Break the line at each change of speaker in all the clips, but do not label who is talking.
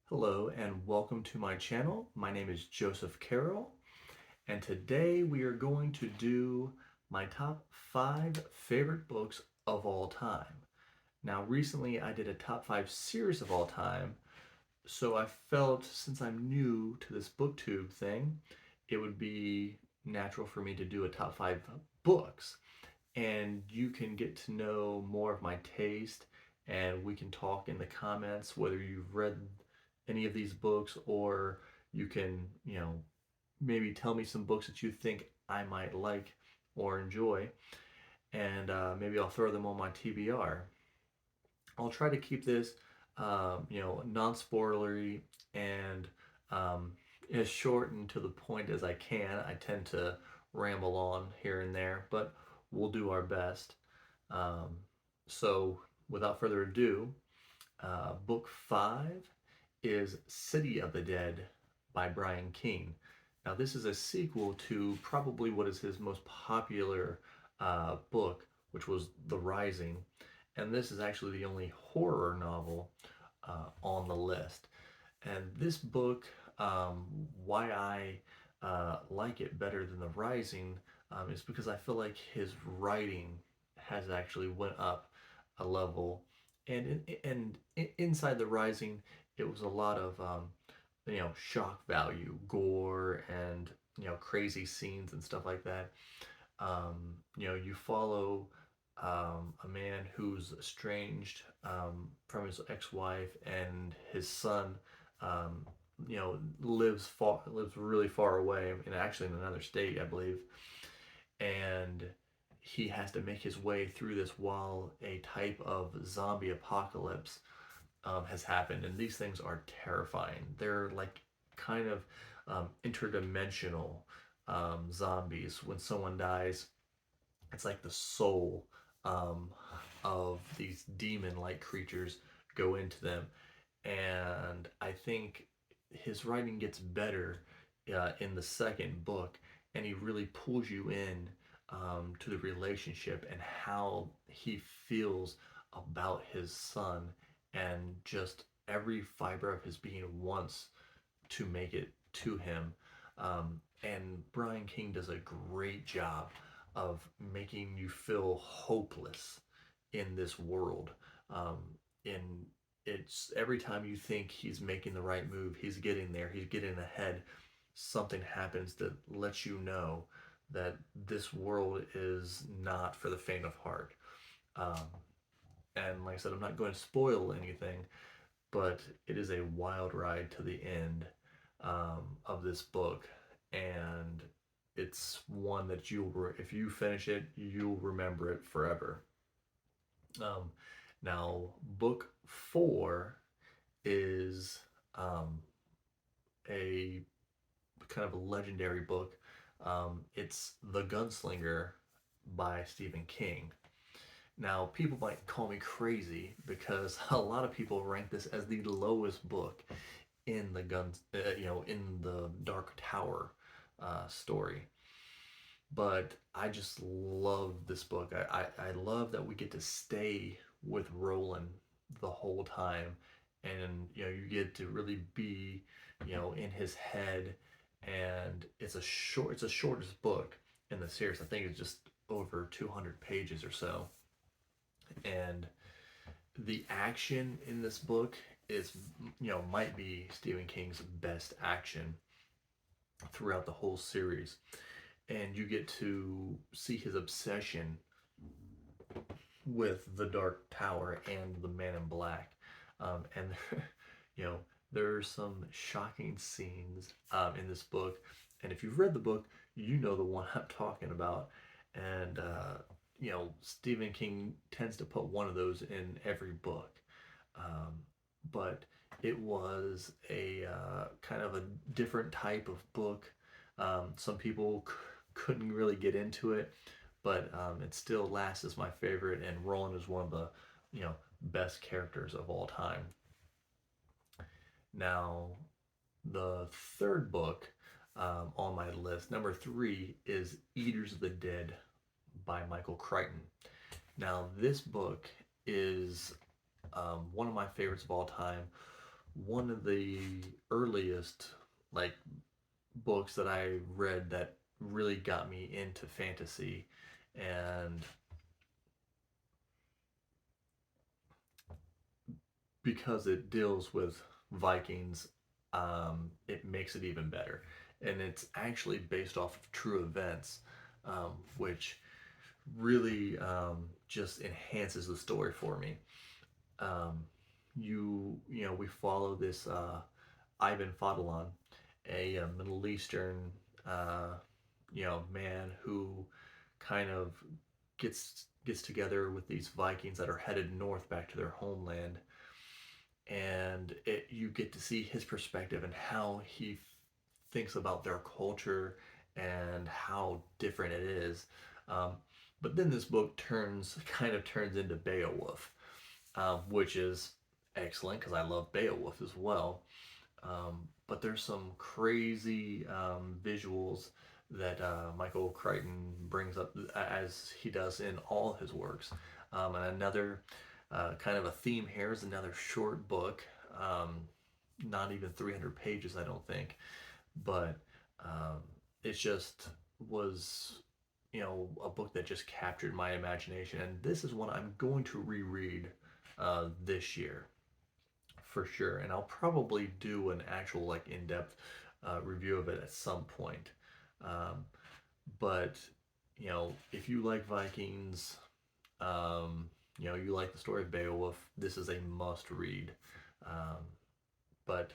Hello and welcome to my channel. My name is Joseph Carroll, and today we are going to do my top 5 favorite books of all time. Now, recently I did a top 5 series of all time, so I felt since I'm new to this Booktube thing, it would be natural for me to do a top 5 books, and you can get to know more of my taste, and we can talk in the comments whether you've read any of these books, or you can, maybe tell me some books that you think I might like or enjoy, and maybe I'll throw them on my TBR. I'll try to keep this, non-spoilery and as short and to the point as I can. I tend to ramble on here and there, but we'll do our best. Um, so, without further ado, book 5 is City of the Dead by Brian Keene. Now, this is a sequel to probably what is his most popular book, which was The Rising. And this is actually the only horror novel on the list. And this book, why I like it better than The Rising, is because I feel like his writing has actually went up a level. And inside The Rising, it was a lot of shock value, gore, and crazy scenes and stuff like that. You follow a man who's estranged from his ex-wife, and his son, lives really far away, and actually in another state, I believe, and he has to make his way through this while a type of zombie apocalypse has happened, and these things are terrifying. They're like kind of interdimensional zombies. When someone dies, it's like the soul um, of these demon-like creatures go into them, and I think his writing gets better in the second book, and he really pulls you in to the relationship and how he feels about his son, and just every fiber of his being wants to make it to him. And Brian King does a great job of making you feel hopeless in this world. Um, in it's every time you think he's making the right move, he's getting there, he's getting ahead. Something happens that lets you know that this world is not for the faint of heart. Um, and like I said, I'm not going to spoil anything, but it is a wild ride to the end of this book, and it's one that if you finish it, you'll remember it forever. Um, Now, book 4 is a kind of a legendary book. It's The Gunslinger by Stephen King. Now, people might call me crazy because a lot of people rank this as the lowest book in the in the Dark Tower story. But I just love this book. I love that we get to stay with Roland the whole time, and you get to really be in his head, and it's the shortest book in the series. I think it's just over 200 pages or so, and the action in this book is might be Stephen King's best action throughout the whole series, and you get to see his obsession with the Dark Tower and the Man in Black, and you know there are some shocking scenes in this book, and if you've read the book, you know the one I'm talking about, and Stephen King tends to put one of those in every book, um, but it was a kind of a different type of book. Some people couldn't really get into it, but it still lasts as my favorite. And Roland is one of the best characters of all time. Now, the third book on my list, number 3, is Eaters of the Dead by Michael Crichton. Now, this book is one of my favorites of all time. one of the earliest like books that I read that really got me into fantasy, and because it deals with Vikings, it makes it even better. And it's actually based off of true events, which really just enhances the story for me. Um, we follow this Ivan Fadlan, a Middle Eastern uh, man who kind of gets together with these Vikings that are headed north back to their homeland, and you get to see his perspective and how he thinks about their culture and how different it is. Um, but then this book turns into Beowulf, which is excellent because I love Beowulf as well. But there's some crazy visuals that Michael Crichton brings up as he does in all his works. And another kind of a theme here is another short book, not even 300 pages, I don't think, but um, it just was, a book that just captured my imagination. And this is one I'm going to reread this year for sure, and I'll probably do an actual like in-depth review of it at some point. Um, but if you like Vikings, you like the story of Beowulf, this is a must-read. Um, but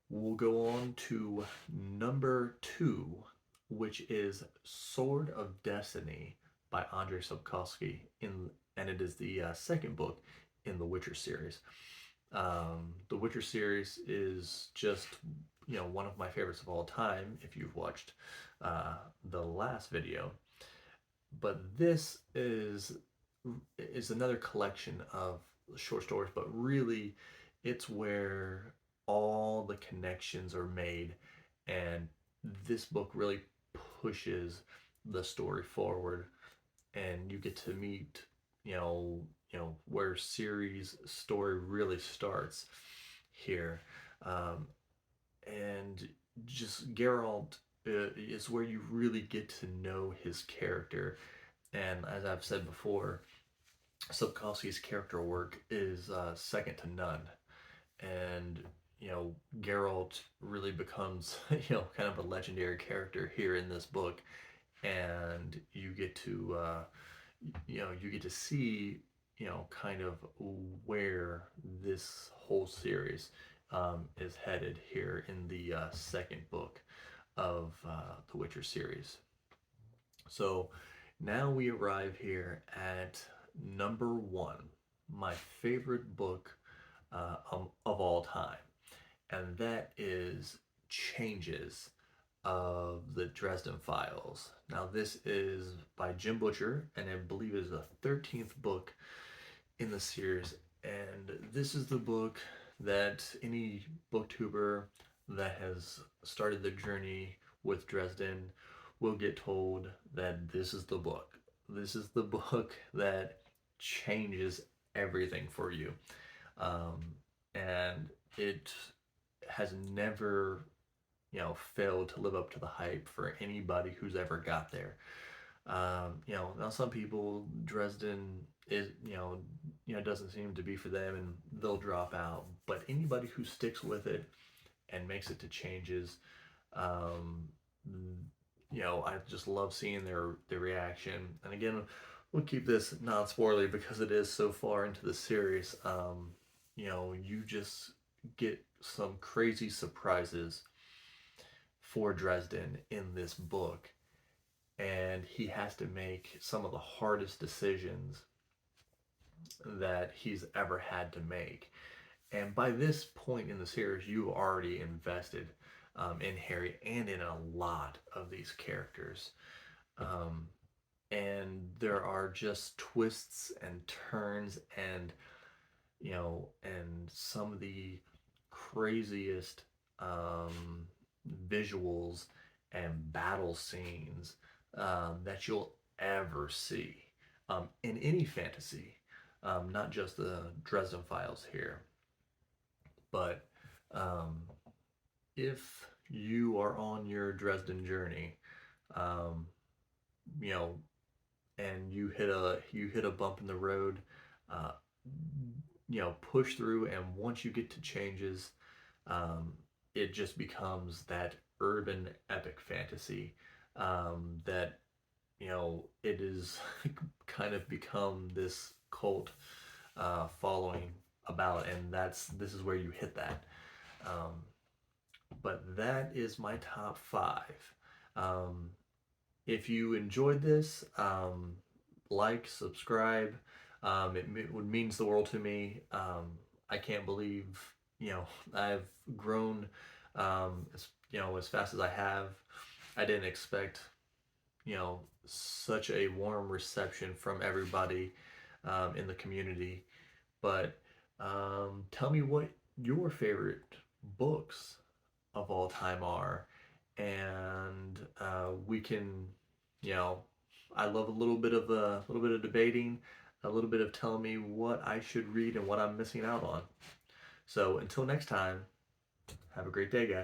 we'll go on to number two, which is Sword of Destiny by Andrzej Sapkowski, and it is the second book in the Witcher series. The Witcher series is just one of my favorites of all time. If you've watched the last video, but this is another collection of short stories, but really, it's where all the connections are made, and this book really pushes the story forward, and you get to meet you know where series story really starts here, um, and just Geralt is where you really get to know his character, and as I've said before, Sapkowski's character work is second to none, and Geralt really becomes kind of a legendary character here in this book, and you get to see kind of where this whole series is headed here in the second book of the Witcher series. So now we arrive here at number one, my favorite book of all time, and that is Changes of the Dresden Files. Now, this is by Jim Butcher, and I believe is the 13th book in the series. And this is the book that any booktuber that has started the journey with Dresden will get told that this is the book. This is the book that changes everything for you. And it has never failed to live up to the hype for anybody who's ever got there. Now some people, Dresden is, doesn't seem to be for them and they'll drop out. But anybody who sticks with it and makes it to Changes, um, I just love seeing their reaction. And again, we'll keep this non-spoiler because it is so far into the series. You just get some crazy surprises for Dresden in this book, and he has to make some of the hardest decisions that he's ever had to make. And by this point in the series, you've already invested in Harry and in a lot of these characters. Um, and there are just twists and turns, and and some of the craziest visuals and battle scenes that you'll ever see in any fantasy, not just the Dresden Files here. But if you are on your Dresden journey, um, you know, and you hit a bump in the road, uh, push through, and once you get to changes, um, it just becomes that urban epic fantasy that it is kind of become this cult following about, and this is where you hit that. Um, but that is my top five. Um, if you enjoyed this, like, subscribe. It would means the world to me. I can't believe I've grown as fast as I have. I didn't expect such a warm reception from everybody in the community. But tell me what your favorite books of all time are, and we can, you know, I love a little bit of debating, a little bit of telling me what I should read and what I'm missing out on. So until next time, have a great day, guys.